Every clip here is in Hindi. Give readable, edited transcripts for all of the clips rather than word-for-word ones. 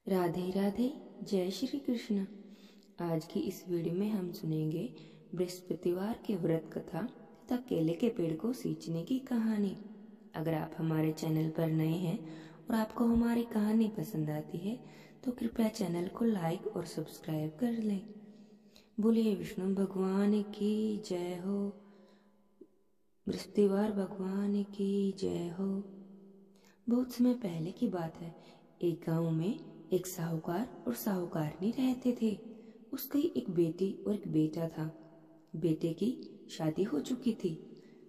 राधे राधे। जय श्री कृष्ण। आज की इस वीडियो में हम सुनेंगे बृहस्पतिवार के व्रत कथा तथा केले के पेड़ को सींचने की कहानी। अगर आप हमारे चैनल पर नए हैं और आपको हमारी कहानी पसंद आती है तो कृपया चैनल को लाइक और सब्सक्राइब कर लें। बोलिए विष्णु भगवान की जय हो। बृहस्पतिवार भगवान की जय हो। बहुत समय पहले की बात है। एक गांव में एक साहूकार और साहूकारनी रहते थे। उसकी एक बेटी और एक बेटा था। बेटे की शादी हो चुकी थी।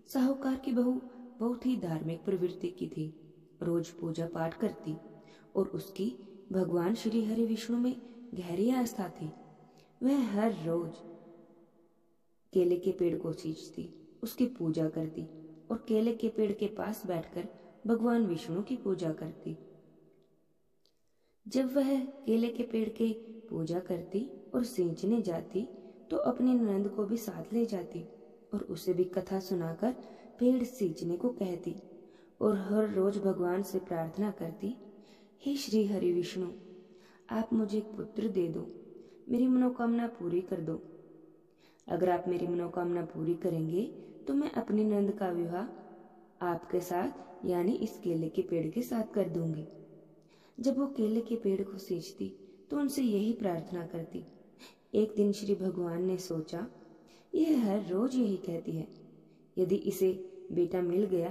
साहूकार की बहू बहुत ही धार्मिक प्रवृत्ति की थी। रोज पूजा पाठ करती और उसकी भगवान श्री हरि विष्णु में गहरी आस्था थी। वह हर रोज केले के पेड़ को सींचती, उसकी पूजा करती और केले के पेड़ के पास बैठकर भगवान विष्णु की पूजा करती। जब वह केले के पेड़ के पूजा करती और सींचने जाती तो अपनी ननद को भी साथ ले जाती और उसे भी कथा सुनाकर पेड़ सींचने को कहती और हर रोज भगवान से प्रार्थना करती, हे श्री हरि विष्णु, आप मुझे एक पुत्र दे दो, मेरी मनोकामना पूरी कर दो। अगर आप मेरी मनोकामना पूरी करेंगे तो मैं अपनी नंद का विवाह आपके साथ यानी इस केले के पेड़ के साथ कर दूंगी। जब वो केले के पेड़ को सींचती तो उनसे यही प्रार्थना करती। एक दिन श्री भगवान ने सोचा, यह हर रोज यही कहती है, यदि इसे बेटा मिल गया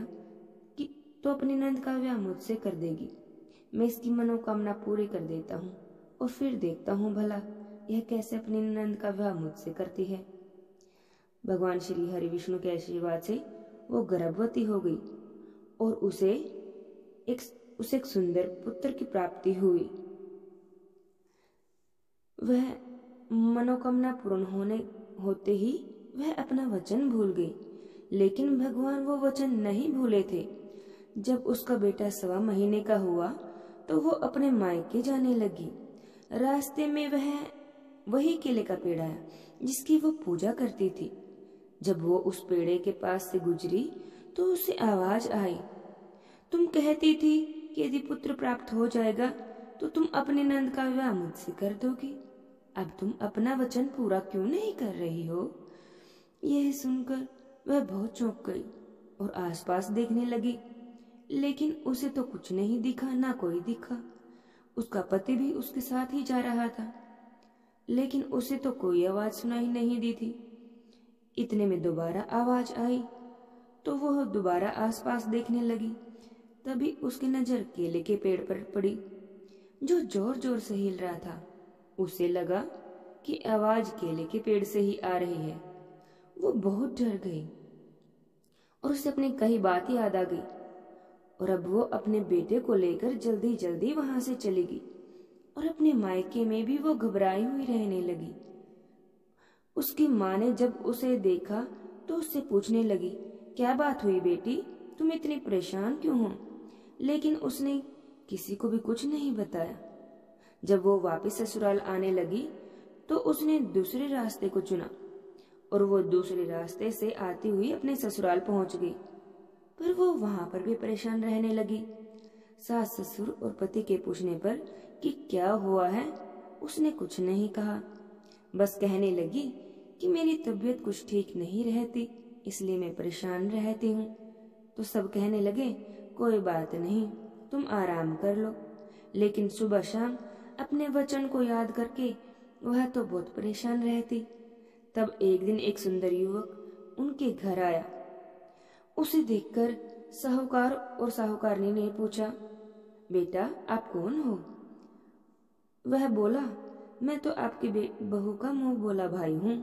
कि तो अपनी नंद का विवाह मुझसे कर देगी। मैं इसकी मनोकामना पूरी कर देता हूँ और फिर देखता हूँ भला यह कैसे अपनी नंद का विवाह मुझसे करती है। भगवान श्री हरि विष्णु के आशीर्वाद से वो गर्भवती हो गई और उसे एक सुंदर पुत्र की प्राप्ति हुई। वह मनोकामना पूर्ण होते ही वह अपना वचन भूल गई, लेकिन भगवान वो वचन नहीं भूले थे। जब उसका बेटा 1.25 महीने का हुआ तो वो अपने मायके जाने लगी। रास्ते में वह वही केले का पेड़ आया जिसकी वो पूजा करती थी। जब वो उस पेड़े के पास से गुजरी तो उसे आवाज आई, तुम कहती थी कि यदि पुत्र प्राप्त हो जाएगा तो तुम अपनी नंद का विवाह मुझसे कर दोगी। अब तुम अपना वचन पूरा क्यों नहीं कर रही हो? यह सुनकर वह बहुत चौंक गई और आसपास देखने लगी, लेकिन उसे तो कुछ नहीं दिखा, ना कोई दिखा। उसका पति भी उसके साथ ही जा रहा था, लेकिन उसे तो कोई आवाज सुनाई नहीं दी थी। इतने में दोबारा आवाज आई तो वह दोबारा आसपास देखने लगी। तभी उसकी नजर केले के पेड़ पर पड़ी जो जोर जोर से हिल रहा था। उसे लगा कि आवाज केले के पेड़ से ही आ रही है। वो बहुत डर गई और उसे अपनी कही बात याद आ गई और अब वो अपने बेटे को लेकर जल्दी जल्दी वहां से चली गई और अपने मायके में भी वो घबराई हुई रहने लगी। उसकी माँ ने जब उसे देखा तो उससे पूछने लगी, क्या बात हुई बेटी, तुम इतनी परेशान क्यों हो? लेकिन उसने किसी को भी कुछ नहीं बताया। जब वो वापस ससुराल आने लगी तो उसने दूसरे रास्ते को चुना और वो दूसरे रास्ते से आती हुई अपने ससुराल पहुंच गई। पर वो वहां पर भी परेशान रहने लगी। सास ससुर और पति के पूछने पर कि क्या हुआ है, उसने कुछ नहीं कहा। बस कहने लगी कि मेरी तबीयत कुछ ठीक नहीं रहती, इसलिए मैं परेशान रहती हूँ। तो सब कहने लगे, कोई बात नहीं, तुम आराम कर लो। लेकिन सुबह शाम अपने वचन को याद करके वह तो बहुत परेशान रहती। तब एक दिन एक सुंदर युवक उनके घर आया। उसे देखकर साहूकार और साहूकारनी ने पूछा, बेटा आप कौन हो? वह बोला, मैं तो आपकी बहू का मुंह बोला भाई हूँ।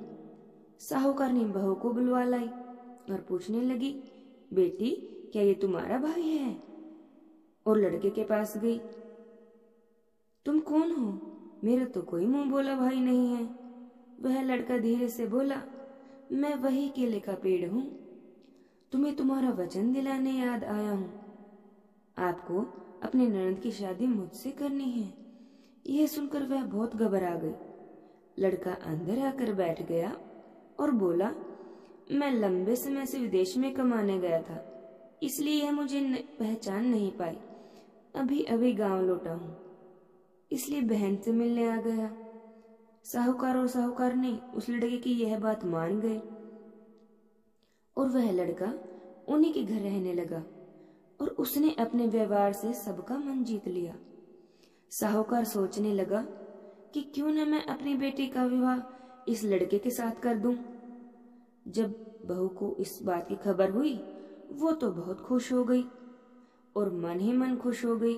साहूकारनी बहू को बुलवा लाई और पूछने लगी, बेटी क्या ये तुम्हारा भाई है? और लड़के के पास गई, तुम कौन हो? मेरा तो कोई मुंह बोला भाई नहीं है। वह लड़का धीरे से बोला, मैं वही केले का पेड़ हूँ, तुम्हें तुम्हारा वचन दिलाने याद आया हूँ। आपको अपनी ननद की शादी मुझसे करनी है। यह सुनकर वह बहुत घबरा गई। लड़का अंदर आकर बैठ गया और बोला, मैं लंबे समय से विदेश में कमाने गया था, इसलिए यह मुझे पहचान नहीं पाई। अभी अभी गांव लौटा हूँ, इसलिए बहन से मिलने आ गया। साहूकार और साहूकारनी उस लड़के की यह बात मान गए और वह लड़का उन्हीं के घर रहने लगा और उसने अपने व्यवहार से सबका मन जीत लिया। साहूकार सोचने लगा कि क्यों न मैं अपनी बेटी का विवाह इस लड़के के साथ कर दूं। जब बहू को इस बात की खबर हुई वो तो बहुत खुश हो गई और मन ही मन खुश हो गई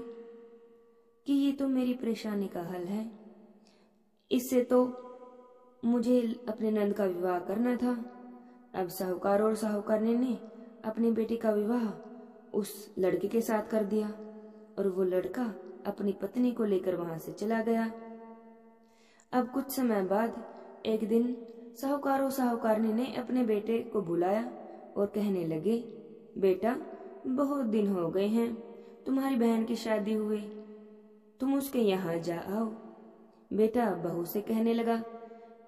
कि ये तो मेरी परेशानी का हल है। इससे तो मुझे अपने नंद का विवाह करना था। अब साहूकार और साहूकारनी ने अपनी बेटी का विवाह उस लड़के के साथ कर दिया और वो लड़का अपनी पत्नी को लेकर वहां से चला गया। अब कुछ समय बाद एक दिन साहूकार और साहूकारनी ने अपने बेटे को बुलाया और कहने लगे, बेटा बहुत दिन हो गए हैं तुम्हारी बहन की शादी हुई, तुम उसके यहाँ जा आओ। बेटा बहू से कहने लगा,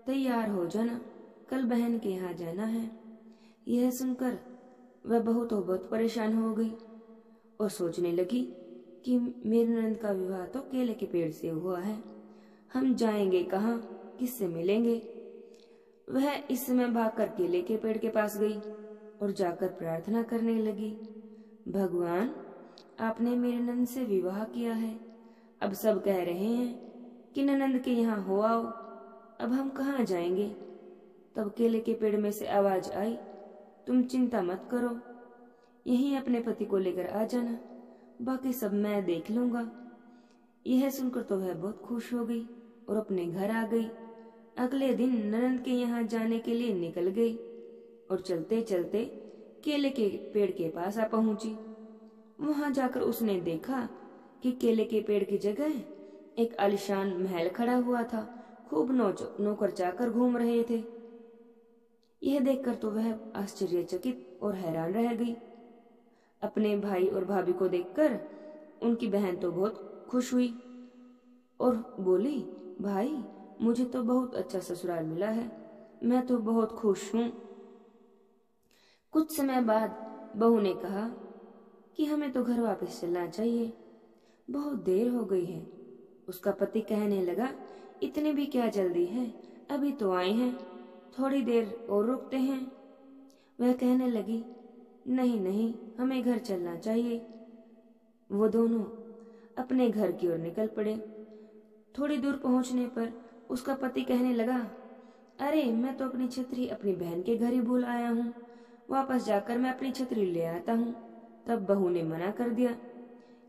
तैयार हो जाना, कल बहन के यहाँ जाना है। यह सुनकर वह बहू तो बहुत परेशान हो गई और सोचने लगी कि मेरे नंद का विवाह तो केले के पेड़ से हुआ है, हम जाएंगे कहाँ, किससे मिलेंगे। वह इस समय भागकर केले के पेड़ के पास गई और जाकर प्रार्थना करने लगी, भगवान आपने मेरे नंद से विवाह किया है, अब सब कह रहे हैं कि ननंद के यहाँ हो आओ, अब हम कहाँ जाएंगे। तब केले के पेड़ में से आवाज आई, तुम चिंता मत करो, यहीं अपने पति को लेकर आ जाना, बाकी सब मैं देख लूंगा। यह सुनकर तो वह बहुत खुश हो गई और अपने घर आ गई। अगले दिन ननंद के यहाँ जाने के लिए निकल गई और चलते चलते केले के पेड़ के पास आ पहुंची। वहां जाकर उसने देखा कि केले के पेड़ की जगह एक आलीशान महल खड़ा हुआ था। खूब नौकर चाकर घूम रहे थे। यह देखकर तो वह आश्चर्यचकित और हैरान रह गई। अपने भाई और भाभी को देखकर उनकी बहन तो बहुत खुश हुई और बोली, भाई मुझे तो बहुत अच्छा ससुराल मिला है, मैं तो बहुत खुश हूँ। कुछ समय बाद बहू ने कहा कि हमें तो घर वापस चलना चाहिए, बहुत देर हो गई है। उसका पति कहने लगा, इतनी भी क्या जल्दी है, अभी तो आए हैं, थोड़ी देर और रुकते हैं। वह कहने लगी, नहीं नहीं, हमें घर चलना चाहिए। वो दोनों अपने घर की ओर निकल पड़े। थोड़ी दूर पहुंचने पर उसका पति कहने लगा, अरे मैं तो अपनी छतरी अपनी बहन के घर ही भूल आया हूँ, वापस जाकर मैं अपनी छतरी ले आता हूँ। तब बहू ने मना कर दिया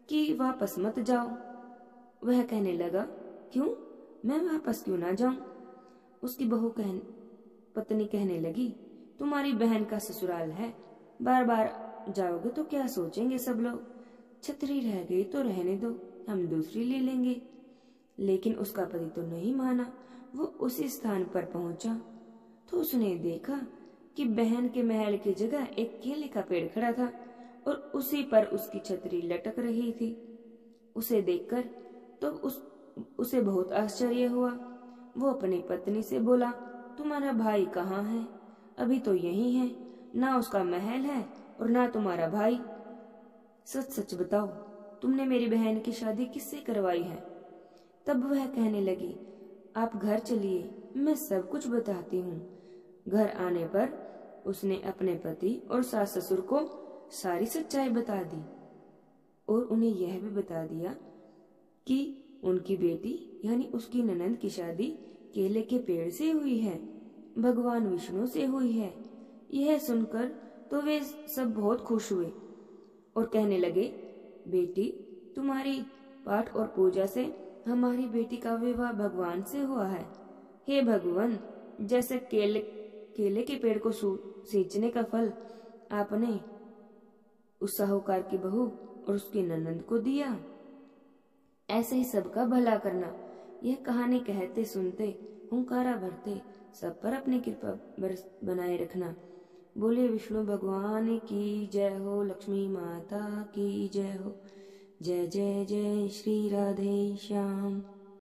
कि वापस मत जाओ। वह कहने लगा, क्यों, मैं वापस क्यों ना जाऊं। उसकी पत्नी कहने लगी, तुम्हारी बहन का ससुराल है, बार बार जाओगे तो क्या सोचेंगे सब लोग, छतरी रह गई तो रहने दो, हम दूसरी ले लेंगे। लेकिन उसका पति तो नहीं माना। वो उसी स्थान पर पहुंचा तो उसने देखा कि बहन के महल की जगह एक केले का पेड़ खड़ा था और उसी पर उसकी छतरी लटक रही थी। उसे देखकर तो उसे बहुत आश्चर्य हुआ। वो अपनी पत्नी से बोला, तुम्हारा भाई कहाँ है, अभी तो यही है, ना उसका महल है और ना तुम्हारा भाई। सच सच बताओ, तुमने मेरी बहन की शादी किससे करवाई है। तब वह कहने लगी, आप घर चलिए, मैं सब कुछ बताती हूँ। घर आने पर उसने अपने पति और सास ससुर को सारी सच्चाई बता दी और उन्हें यह भी बता दिया कि उनकी बेटी यानी उसकी ननंद की शादी केले के पेड़ से हुई है, भगवान विष्णु से हुई है। यह सुनकर तो वे सब बहुत खुश हुए और कहने लगे, बेटी तुम्हारी पाठ और पूजा से हमारी बेटी का विवाह भगवान से हुआ है। हे भगवान, जैसे केले के पेड़ को सींचने का फल आपने उस साहूकार की बहू और उसकी ननंद को दिया, ऐसे ही सबका भला करना। यह कहानी कहते सुनते हुंकारा भरते सब पर अपनी कृपा बनाए रखना। बोले विष्णु भगवान की जय हो, लक्ष्मी माता की जय हो। जय जय जय श्री राधे श्याम।